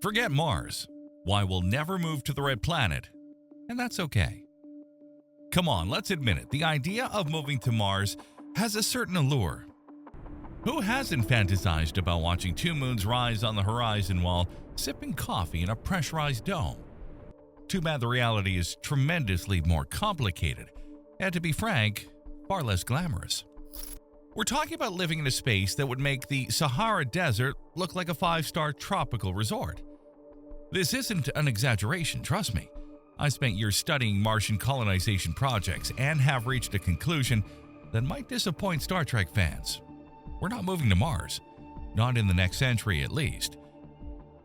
Forget Mars. Why we'll never move to the red planet. And that's okay. Come on, let's admit it. The idea of moving to Mars has a certain allure. Who hasn't fantasized about watching two moons rise on the horizon while sipping coffee in a pressurized dome? Too bad the reality is tremendously more complicated, and to be frank, far less glamorous. We're talking about living in a space that would make the Sahara Desert look like a 5-star tropical resort. This isn't an exaggeration, trust me. I spent years studying Martian colonization projects and have reached a conclusion that might disappoint Star Trek fans. We're not moving to Mars, not in the next century at least.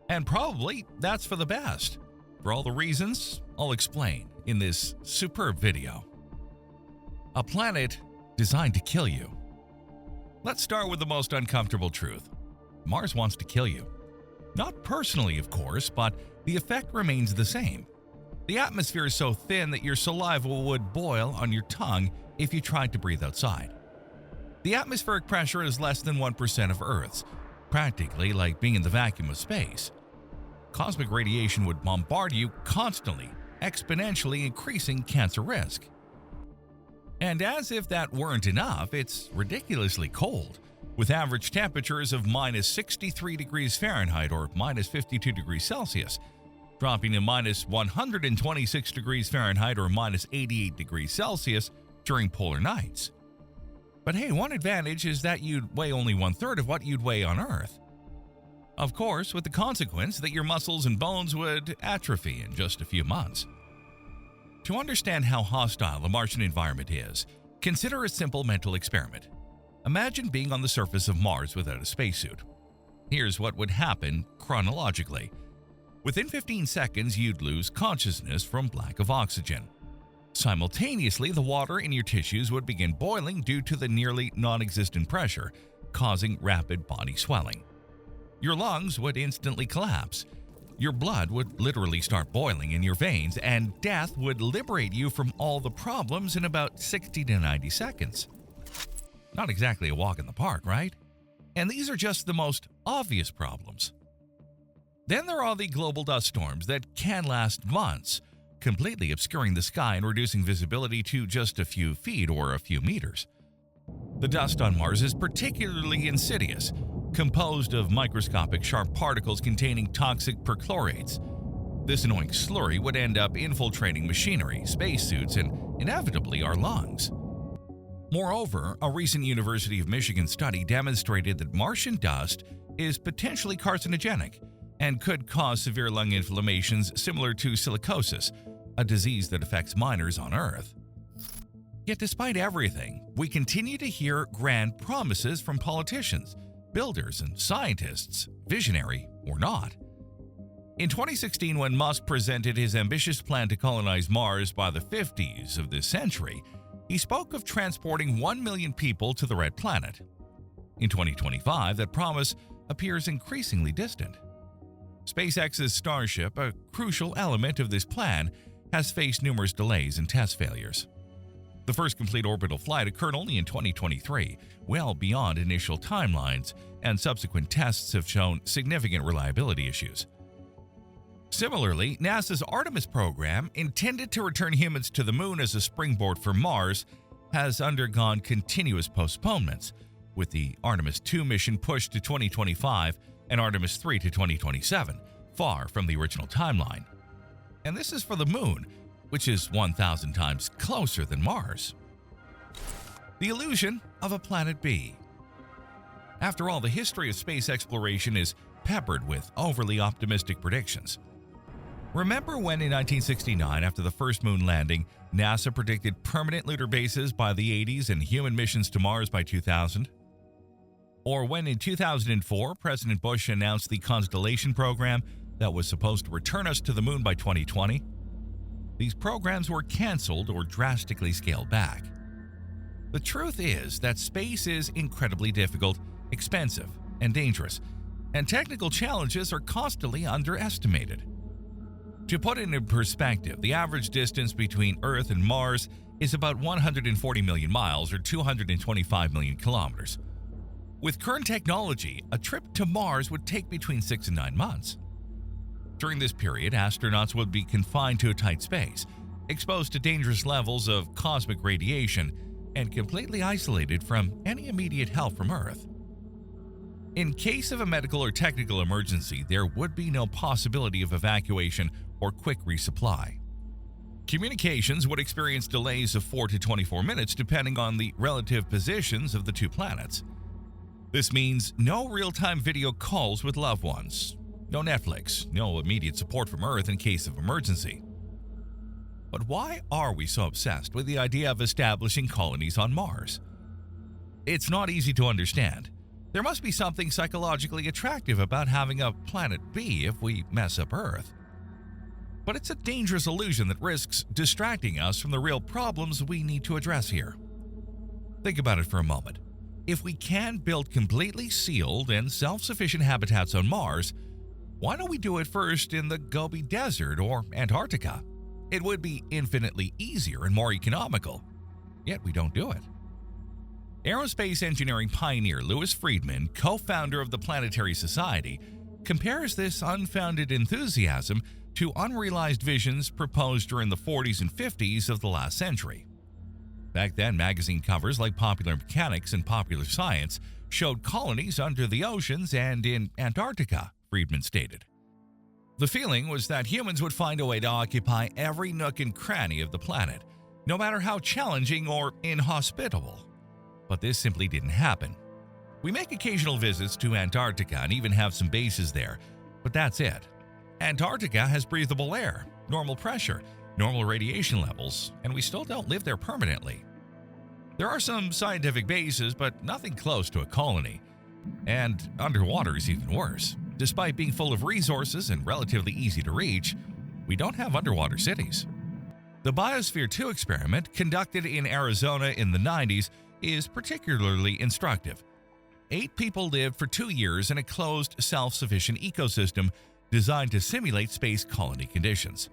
And probably that's for the best. For all the reasons I'll explain in this superb video. A planet designed to kill you. Let's start with the most uncomfortable truth. Mars wants to kill you. Not personally, of course, but the effect remains the same. The atmosphere is so thin that your saliva would boil on your tongue if you tried to breathe outside. The atmospheric pressure is less than 1% of Earth's, practically like being in the vacuum of space. Cosmic radiation would bombard you constantly, exponentially increasing cancer risk. And as if that weren't enough, it's ridiculously cold, with average temperatures of minus 63 degrees Fahrenheit or minus 52 degrees Celsius, dropping to minus 126 degrees Fahrenheit or minus 88 degrees Celsius during polar nights. But hey, one advantage is that you'd weigh only 1/3 of what you'd weigh on Earth. Of course, with the consequence that your muscles and bones would atrophy in just a few months. To understand how hostile the Martian environment is, consider a simple mental experiment. Imagine being on the surface of Mars without a spacesuit. Here's what would happen chronologically. Within 15 seconds, you'd lose consciousness from lack of oxygen. Simultaneously, the water in your tissues would begin boiling due to the nearly non-existent pressure, causing rapid body swelling. Your lungs would instantly collapse. Your blood would literally start boiling in your veins, and death would liberate you from all the problems in about 60 to 90 seconds. Not exactly a walk in the park, right? And these are just the most obvious problems. Then there are the global dust storms that can last months, completely obscuring the sky and reducing visibility to just a few feet or a few meters. The dust on Mars is particularly insidious, composed of microscopic sharp particles containing toxic perchlorates. This annoying slurry would end up infiltrating machinery, spacesuits, and inevitably our lungs. Moreover, a recent University of Michigan study demonstrated that Martian dust is potentially carcinogenic and could cause severe lung inflammations similar to silicosis, a disease that affects miners on Earth. Yet despite everything, we continue to hear grand promises from politicians, builders, and scientists, visionary or not. In 2016, when Musk presented his ambitious plan to colonize Mars by the 50s of this century, he spoke of transporting 1 million people to the red planet. In 2025, that promise appears increasingly distant. SpaceX's Starship, a crucial element of this plan, has faced numerous delays and test failures. The first complete orbital flight occurred only in 2023, well beyond initial timelines, and subsequent tests have shown significant reliability issues. Similarly, NASA's Artemis program, intended to return humans to the moon as a springboard for Mars, has undergone continuous postponements, with the Artemis 2 mission pushed to 2025 and Artemis 3 to 2027, far from the original timeline. And this is for the moon, which is 1,000 times closer than Mars. The illusion of a planet B. After all, the history of space exploration is peppered with overly optimistic predictions. Remember when in 1969, after the first moon landing, NASA predicted permanent lunar bases by the 80s and human missions to Mars by 2000? Or when in 2004, President Bush announced the Constellation program that was supposed to return us to the moon by 2020? These programs were canceled or drastically scaled back. The truth is that space is incredibly difficult, expensive, and dangerous, and technical challenges are constantly underestimated. To put it in perspective, the average distance between Earth and Mars is about 140 million miles or 225 million kilometers. With current technology, a trip to Mars would take between 6 and 9 months. During this period, astronauts would be confined to a tight space, exposed to dangerous levels of cosmic radiation, and completely isolated from any immediate help from Earth. In case of a medical or technical emergency, there would be no possibility of evacuation or quick resupply. Communications would experience delays of 4 to 24 minutes depending on the relative positions of the two planets. This means no real-time video calls with loved ones, no Netflix, no immediate support from Earth in case of emergency. But why are we so obsessed with the idea of establishing colonies on Mars? It's not easy to understand. There must be something psychologically attractive about having a planet B if we mess up Earth. But it's a dangerous illusion that risks distracting us from the real problems we need to address here. Think about it for a moment. If we can build completely sealed and self-sufficient habitats on Mars, why don't we do it first in the Gobi Desert or Antarctica? It would be infinitely easier and more economical, yet we don't do it. Aerospace engineering pioneer Louis Friedman, co-founder of the Planetary Society, compares this unfounded enthusiasm to unrealized visions proposed during the 40s and 50s of the last century. Back then, magazine covers like Popular Mechanics and Popular Science showed colonies under the oceans and in Antarctica, Friedman stated. The feeling was that humans would find a way to occupy every nook and cranny of the planet, no matter how challenging or inhospitable. But this simply didn't happen. We make occasional visits to Antarctica and even have some bases there, but that's it. Antarctica has breathable air, normal pressure, normal radiation levels, and we still don't live there permanently. There are some scientific bases, but nothing close to a colony. And underwater is even worse. Despite being full of resources and relatively easy to reach, we don't have underwater cities. The Biosphere 2 experiment, conducted in Arizona in the 90s, is particularly instructive. 8 people lived for 2 years in a closed, self-sufficient ecosystem designed to simulate space colony conditions.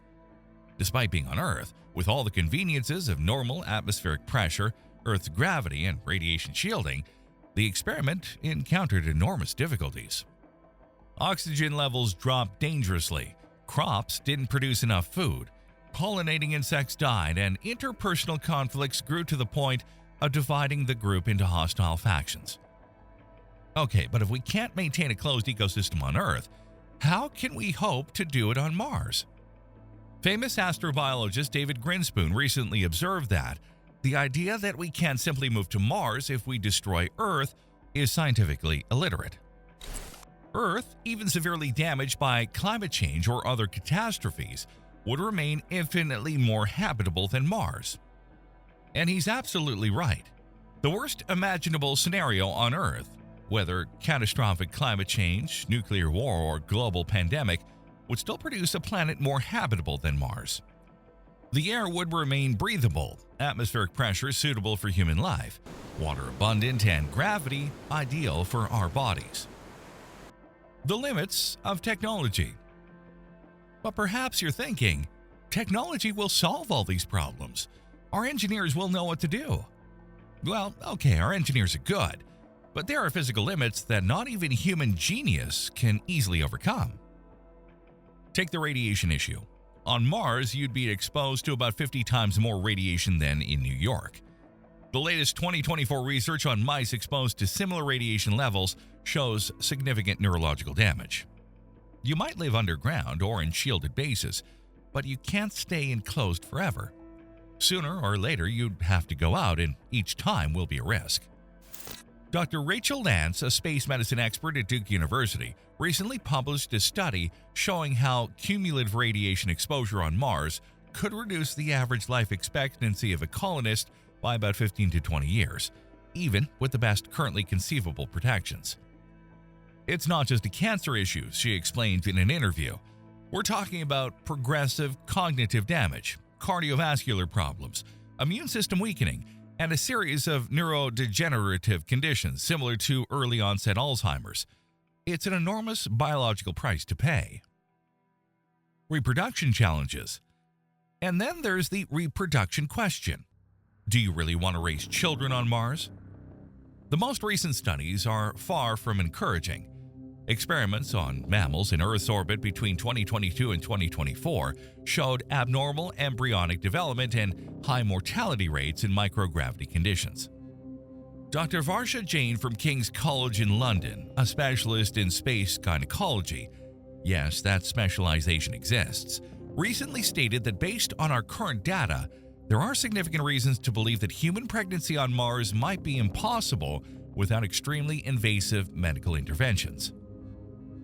Despite being on Earth, with all the conveniences of normal atmospheric pressure, Earth's gravity, and radiation shielding, the experiment encountered enormous difficulties. Oxygen levels dropped dangerously, crops didn't produce enough food, pollinating insects died, and interpersonal conflicts grew to the point of dividing the group into hostile factions. Okay, but if we can't maintain a closed ecosystem on Earth, how can we hope to do it on Mars? Famous astrobiologist David Grinspoon recently observed that the idea that we can simply move to Mars if we destroy Earth is scientifically illiterate. Earth, even severely damaged by climate change or other catastrophes, would remain infinitely more habitable than Mars. And he's absolutely right. The worst imaginable scenario on Earth, whether catastrophic climate change, nuclear war, or global pandemic, would still produce a planet more habitable than Mars. The air would remain breathable, atmospheric pressure suitable for human life, water abundant, and gravity ideal for our bodies. The limits of technology. But perhaps you're thinking, technology will solve all these problems. Our engineers will know what to do. Well, okay, our engineers are good, but there are physical limits that not even human genius can easily overcome. Take the radiation issue. On Mars, you'd be exposed to about 50 times more radiation than in New York. The latest 2024 research on mice exposed to similar radiation levels shows significant neurological damage. You might live underground or in shielded bases, but you can't stay enclosed forever. Sooner or later, you'd have to go out, and each time will be a risk. Dr. Rachel Nance, a space medicine expert at Duke University, recently published a study showing how cumulative radiation exposure on Mars could reduce the average life expectancy of a colonist by about 15 to 20 years, even with the best currently conceivable protections. It's not just a cancer issue, she explained in an interview. We're talking about progressive cognitive damage, cardiovascular problems, immune system weakening, and a series of neurodegenerative conditions similar to early onset Alzheimer's. It's an enormous biological price to pay. Reproduction challenges. And then there's the reproduction question. Do you really want to raise children on Mars? The most recent studies are far from encouraging. Experiments on mammals in Earth's orbit between 2022 and 2024 showed abnormal embryonic development and high mortality rates in microgravity conditions. Dr. Varsha Jain from King's College in London, a specialist in space gynecology, yes, that specialization exists, recently stated that based on our current data, there are significant reasons to believe that human pregnancy on Mars might be impossible without extremely invasive medical interventions.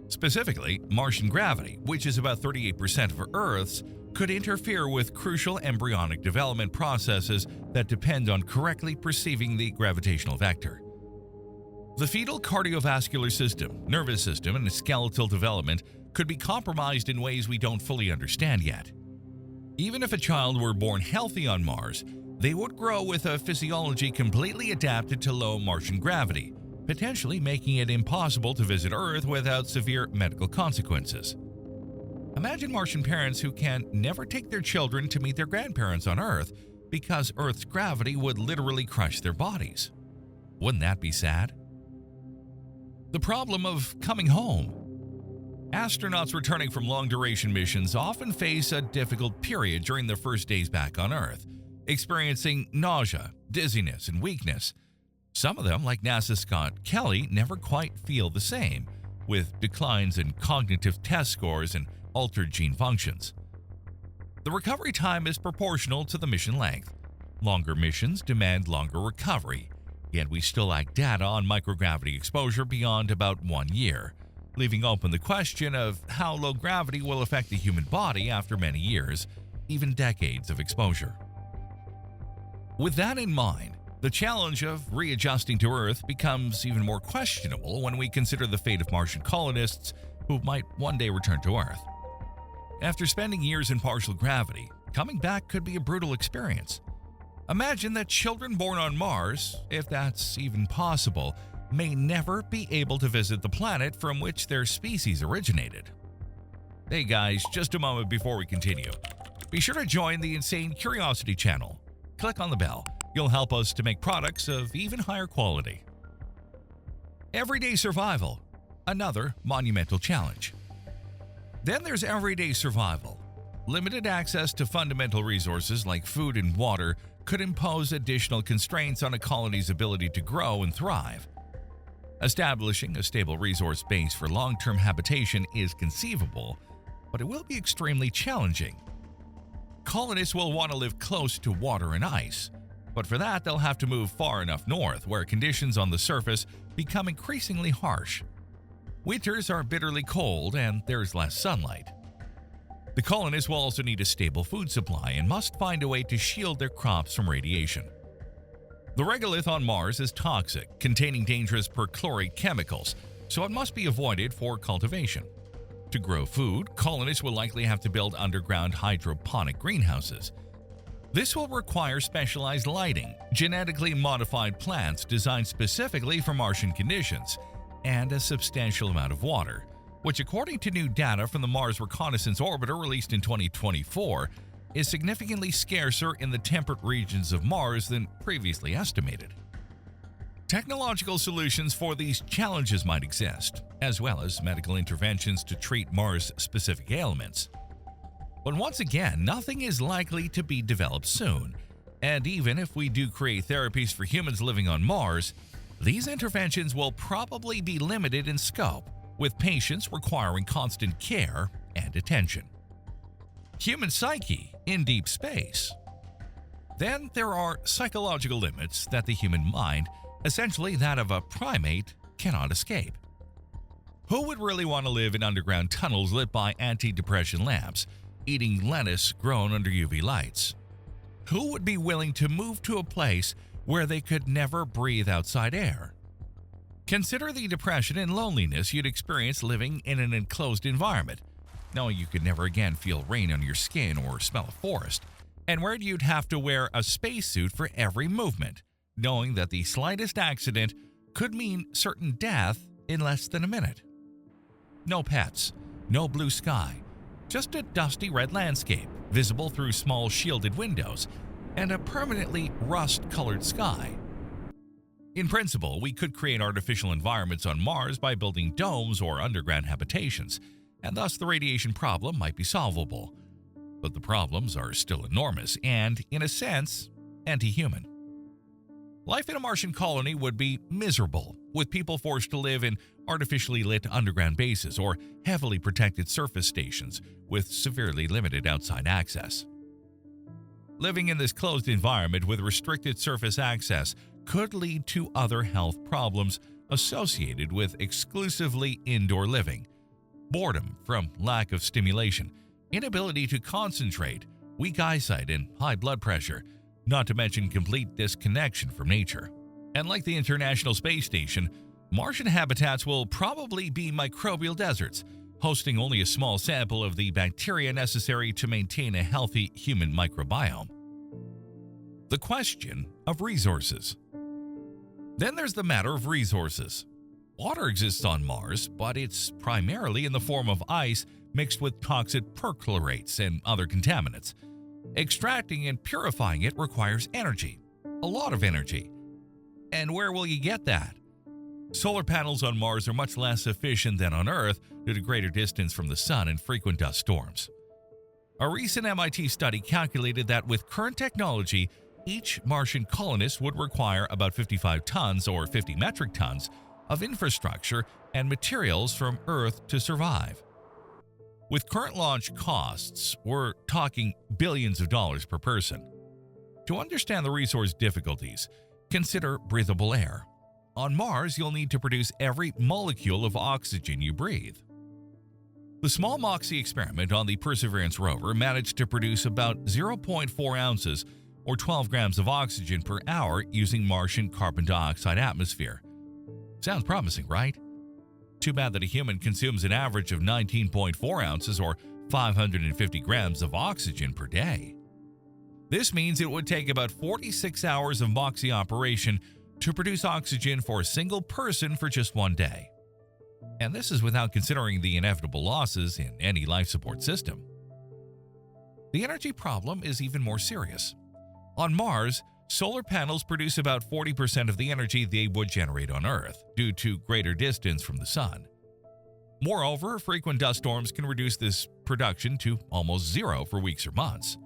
Specifically, Martian gravity, which is about 38% of Earth's, could interfere with crucial embryonic development processes that depend on correctly perceiving the gravitational vector. The fetal cardiovascular system, nervous system, and skeletal development could be compromised in ways we don't fully understand yet. Even if a child were born healthy on Mars, they would grow with a physiology completely adapted to low Martian gravity, potentially making it impossible to visit Earth without severe medical consequences. Imagine Martian parents who can never take their children to meet their grandparents on Earth because Earth's gravity would literally crush their bodies. Wouldn't that be sad? The problem of coming home. Astronauts returning from long-duration missions often face a difficult period during their first days back on Earth, experiencing nausea, dizziness, and weakness. Some of them, like NASA's Scott Kelly, never quite feel the same, with declines in cognitive test scores and altered gene functions. The recovery time is proportional to the mission length. Longer missions demand longer recovery, yet we still lack data on microgravity exposure beyond about 1 year, leaving open the question of how low gravity will affect the human body after many years, even decades of exposure. With that in mind, the challenge of readjusting to Earth becomes even more questionable when we consider the fate of Martian colonists who might one day return to Earth. After spending years in partial gravity, coming back could be a brutal experience. Imagine that children born on Mars, if that's even possible, may never be able to visit the planet from which their species originated. Hey guys, just a moment before we continue. Be sure to join the Insane Curiosity channel. Click on the bell. You'll help us to make products of even higher quality. Everyday survival, another monumental challenge. Then there's everyday survival. Limited access to fundamental resources like food and water could impose additional constraints on a colony's ability to grow and thrive. Establishing a stable resource base for long-term habitation is conceivable, but it will be extremely challenging. Colonists will want to live close to water and ice, but for that they'll have to move far enough north where conditions on the surface become increasingly harsh. Winters are bitterly cold and there's less sunlight. The colonists will also need a stable food supply and must find a way to shield their crops from radiation. The regolith on Mars is toxic, containing dangerous perchlorate chemicals, so it must be avoided for cultivation. To grow food, colonists will likely have to build underground hydroponic greenhouses. This will require specialized lighting, genetically modified plants designed specifically for Martian conditions, and a substantial amount of water, which according to new data from the Mars Reconnaissance Orbiter released in 2024, is significantly scarcer in the temperate regions of Mars than previously estimated. Technological solutions for these challenges might exist, as well as medical interventions to treat Mars-specific ailments. But once again, nothing is likely to be developed soon, and even if we do create therapies for humans living on Mars, these interventions will probably be limited in scope, with patients requiring constant care and attention. Human psyche in deep space. Then there are psychological limits that the human mind, essentially that of a primate, cannot escape. Who would really want to live in underground tunnels lit by anti-depression lamps, eating lettuce grown under UV lights? Who would be willing to move to a place where they could never breathe outside air? Consider the depression and loneliness you'd experience living in an enclosed environment, knowing you could never again feel rain on your skin or smell a forest, and where you'd have to wear a spacesuit for every movement, knowing that the slightest accident could mean certain death in less than a minute. No pets, no blue sky, just a dusty red landscape visible through small shielded windows and a permanently rust-colored sky. In principle, we could create artificial environments on Mars by building domes or underground habitations, and thus the radiation problem might be solvable. But the problems are still enormous and, in a sense, anti-human. Life in a Martian colony would be miserable, with people forced to live in artificially lit underground bases or heavily protected surface stations with severely limited outside access. Living in this closed environment with restricted surface access could lead to other health problems associated with exclusively indoor living: boredom from lack of stimulation, inability to concentrate, weak eyesight, and high blood pressure, not to mention complete disconnection from nature. And like the International Space Station, Martian habitats will probably be microbial deserts, hosting only a small sample of the bacteria necessary to maintain a healthy human microbiome. The question of resources. Then there's the matter of resources. Water exists on Mars, but it's primarily in the form of ice mixed with toxic perchlorates and other contaminants. Extracting and purifying it requires energy, a lot of energy. And where will you get that? Solar panels on Mars are much less efficient than on Earth due to greater distance from the sun and frequent dust storms. A recent MIT study calculated that with current technology, each Martian colonist would require about 55 tons or 50 metric tons of infrastructure and materials from Earth to survive. With current launch costs, we're talking billions of dollars per person. To understand the resource difficulties, consider breathable air. On Mars, you'll need to produce every molecule of oxygen you breathe. The small MOXIE experiment on the Perseverance rover managed to produce about 0.4 ounces or 12 grams of oxygen per hour using Martian carbon dioxide atmosphere. Sounds promising, right? Too bad that a human consumes an average of 19.4 ounces or 550 grams of oxygen per day. This means it would take about 46 hours of MOXIE operation to produce oxygen for a single person for just one day. And this is without considering the inevitable losses in any life support system. The energy problem is even more serious. On Mars, solar panels produce about 40% of the energy they would generate on Earth due to greater distance from the sun. Moreover, frequent dust storms can reduce this production to almost zero for weeks or months.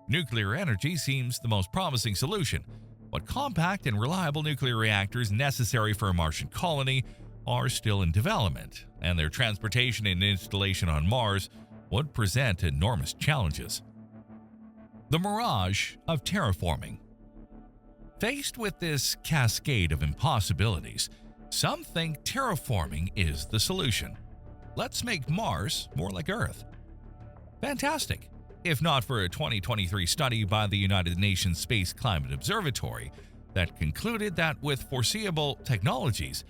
Nuclear energy seems the most promising solution, but compact and reliable nuclear reactors necessary for a Martian colony are still in development, and their transportation and installation on Mars would present enormous challenges. The Mirage of Terraforming. Faced with this cascade of impossibilities, some think terraforming is the solution. Let's make Mars more like Earth. Fantastic! If not for a 2023 study by the United Nations Space Climate Observatory that concluded that with foreseeable technologies,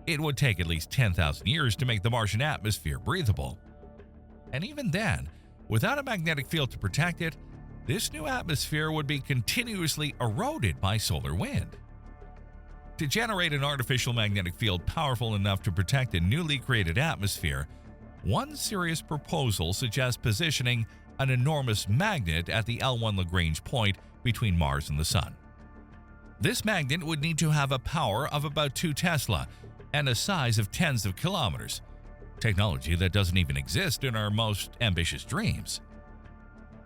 it would take at least 10,000 years to make the Martian atmosphere breathable. And even then, without a magnetic field to protect it, this new atmosphere would be continuously eroded by solar wind. To generate an artificial magnetic field powerful enough to protect a newly created atmosphere, one serious proposal suggests positioning an enormous magnet at the L1 Lagrange point between Mars and the Sun. This magnet would need to have a power of about 2 Tesla and a size of tens of kilometers, technology that doesn't even exist in our most ambitious dreams.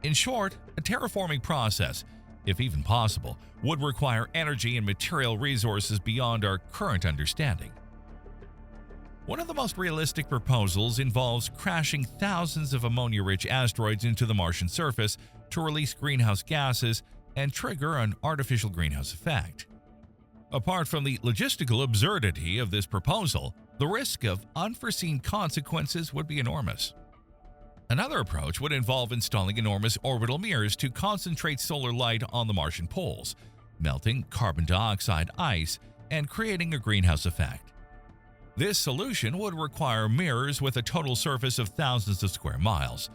In short, a terraforming process, if even possible, would require energy and material resources beyond our current understanding. One of the most realistic proposals involves crashing thousands of ammonia-rich asteroids into the Martian surface to release greenhouse gases and trigger an artificial greenhouse effect. Apart from the logistical absurdity of this proposal, the risk of unforeseen consequences would be enormous. Another approach would involve installing enormous orbital mirrors to concentrate solar light on the Martian poles, melting carbon dioxide ice, and creating a greenhouse effect. This solution would require mirrors with a total surface of thousands of square miles,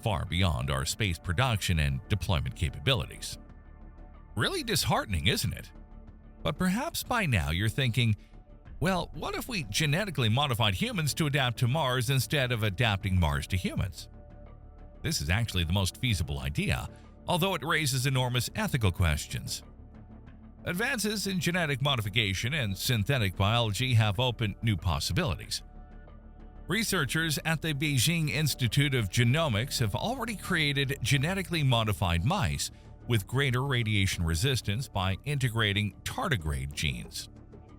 far beyond our space production and deployment capabilities. Really disheartening, isn't it? But perhaps by now you're thinking, well, what if we genetically modified humans to adapt to Mars instead of adapting Mars to humans? This is actually the most feasible idea, although it raises enormous ethical questions. Advances in genetic modification and synthetic biology have opened new possibilities. Researchers at the Beijing Institute of Genomics have already created genetically modified mice with greater radiation resistance by integrating tardigrade genes.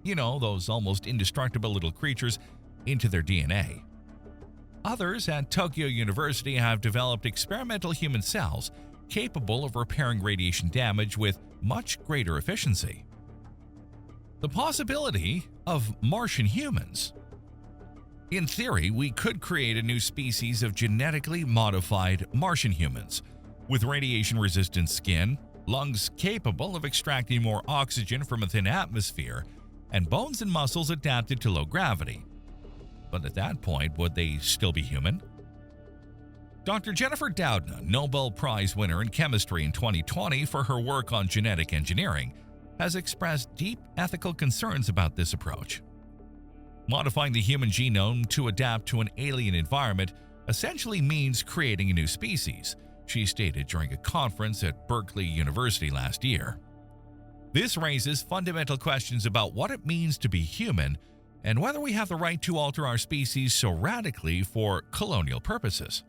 You know, those almost indestructible little creatures into their DNA. Others at Tokyo University have developed experimental human cells capable of repairing radiation damage with much greater efficiency. The possibility of Martian humans. In theory, we could create a new species of genetically modified Martian humans with radiation-resistant skin, lungs capable of extracting more oxygen from a thin atmosphere, and bones and muscles adapted to low gravity. But at that point, would they still be human? Dr. Jennifer Doudna, Nobel Prize winner in chemistry in 2020 for her work on genetic engineering, has expressed deep ethical concerns about this approach. Modifying the human genome to adapt to an alien environment essentially means creating a new species, she stated during a conference at Berkeley University last year. This raises fundamental questions about what it means to be human and whether we have the right to alter our species so radically for colonial purposes.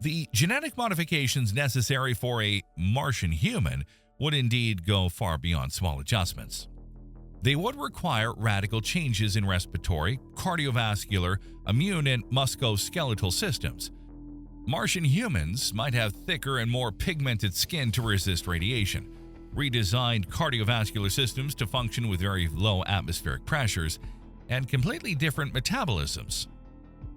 The genetic modifications necessary for a Martian human would indeed go far beyond small adjustments. They would require radical changes in respiratory, cardiovascular, immune, and musculoskeletal systems. Martian humans might have thicker and more pigmented skin to resist radiation, redesigned cardiovascular systems to function with very low atmospheric pressures, and completely different metabolisms.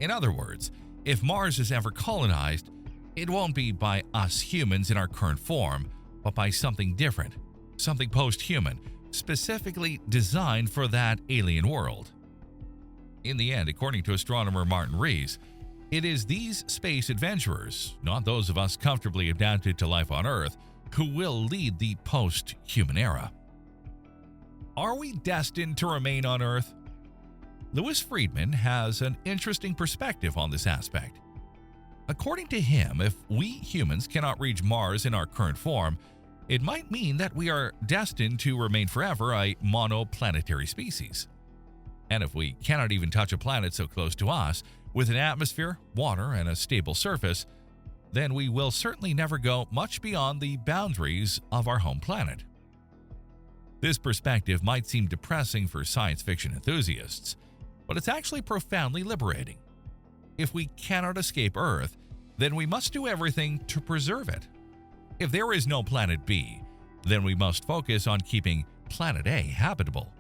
In other words, if Mars is ever colonized, it won't be by us humans in our current form, but by something different, something post-human, specifically designed for that alien world. In the end, according to astronomer Martin Rees, it is these space adventurers, not those of us comfortably adapted to life on Earth, who will lead the post-human era. Are we destined to remain on Earth? Louis Friedman has an interesting perspective on this aspect. According to him, if we humans cannot reach Mars in our current form, it might mean that we are destined to remain forever a monoplanetary species. And if we cannot even touch a planet so close to us, with an atmosphere, water, and a stable surface, then we will certainly never go much beyond the boundaries of our home planet. This perspective might seem depressing for science fiction enthusiasts, but it's actually profoundly liberating. If we cannot escape Earth, then we must do everything to preserve it. If there is no Planet B, then we must focus on keeping Planet A habitable.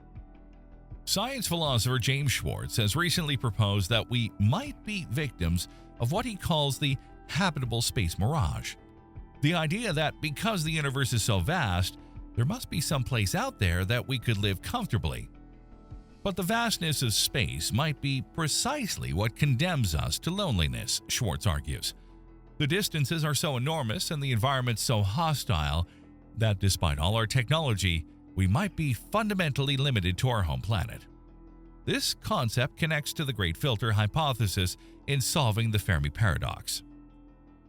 Science philosopher James Schwartz has recently proposed that we might be victims of what he calls the habitable space mirage. The idea that because the universe is so vast, there must be some place out there that we could live comfortably. But the vastness of space might be precisely what condemns us to loneliness, Schwartz argues. The distances are so enormous and the environment so hostile that despite all our technology, we might be fundamentally limited to our home planet. This concept connects to the Great Filter hypothesis in solving the Fermi paradox.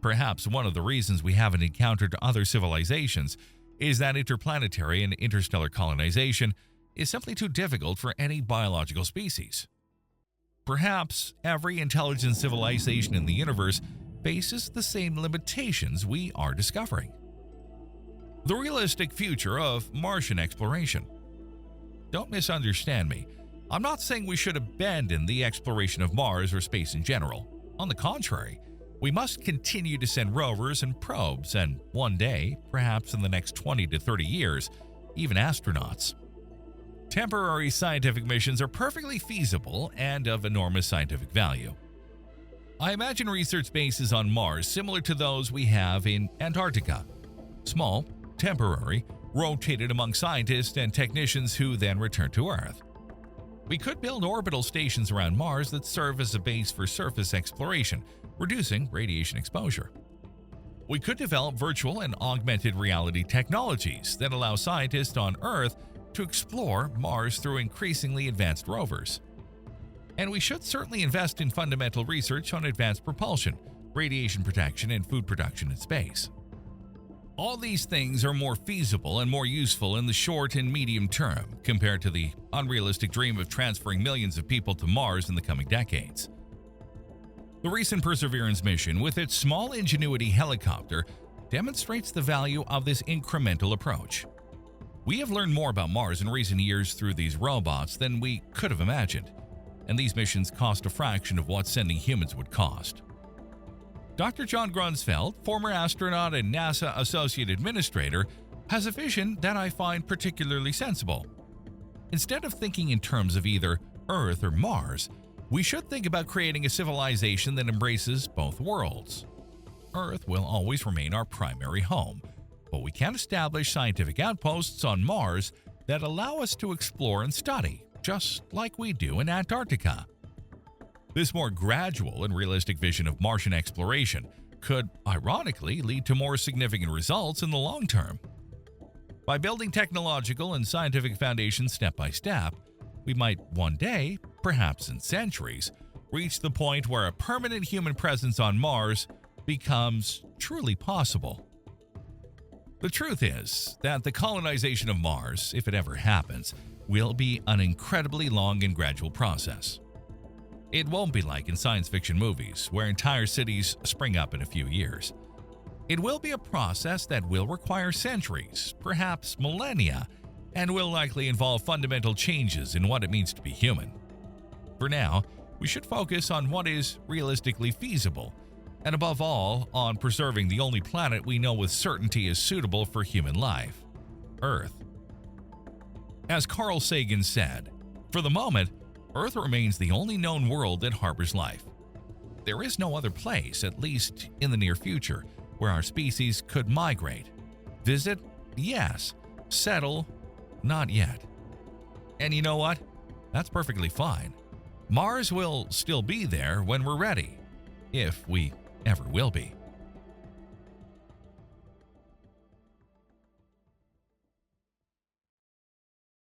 Perhaps one of the reasons we haven't encountered other civilizations is that interplanetary and interstellar colonization is simply too difficult for any biological species. Perhaps every intelligent civilization in the universe faces the same limitations we are discovering. The realistic future of Martian exploration. Don't misunderstand me. I'm not saying we should abandon the exploration of Mars or space in general. On the contrary, we must continue to send rovers and probes, and one day, perhaps in the next 20 to 30 years, even astronauts. Temporary scientific missions are perfectly feasible and of enormous scientific value. I imagine research bases on Mars similar to those we have in Antarctica. Small, temporary, rotated among scientists and technicians who then return to Earth. We could build orbital stations around Mars that serve as a base for surface exploration, reducing radiation exposure. We could develop virtual and augmented reality technologies that allow scientists on Earth to explore Mars through increasingly advanced rovers. And we should certainly invest in fundamental research on advanced propulsion, radiation protection, and food production in space. All these things are more feasible and more useful in the short and medium term compared to the unrealistic dream of transferring millions of people to Mars in the coming decades. The recent Perseverance mission, with its small Ingenuity helicopter, demonstrates the value of this incremental approach. We have learned more about Mars in recent years through these robots than we could have imagined, and these missions cost a fraction of what sending humans would cost. Dr. John Grunsfeld, former astronaut and NASA Associate Administrator, has a vision that I find particularly sensible. Instead of thinking in terms of either Earth or Mars, we should think about creating a civilization that embraces both worlds. Earth will always remain our primary home, but we can establish scientific outposts on Mars that allow us to explore and study, just like we do in Antarctica. This more gradual and realistic vision of Martian exploration could, ironically, lead to more significant results in the long term. By building technological and scientific foundations step by step, we might one day, perhaps in centuries, reach the point where a permanent human presence on Mars becomes truly possible. The truth is that the colonization of Mars, if it ever happens, will be an incredibly long and gradual process. It won't be like in science fiction movies, where entire cities spring up in a few years. It will be a process that will require centuries, perhaps millennia, and will likely involve fundamental changes in what it means to be human. For now, we should focus on what is realistically feasible, and above all, on preserving the only planet we know with certainty is suitable for human life, Earth. As Carl Sagan said, "For the moment, Earth remains the only known world that harbors life. There is no other place, at least in the near future, where our species could migrate. Visit? Yes. Settle? Not yet." And you know what? That's perfectly fine. Mars will still be there when we're ready, if we ever will be.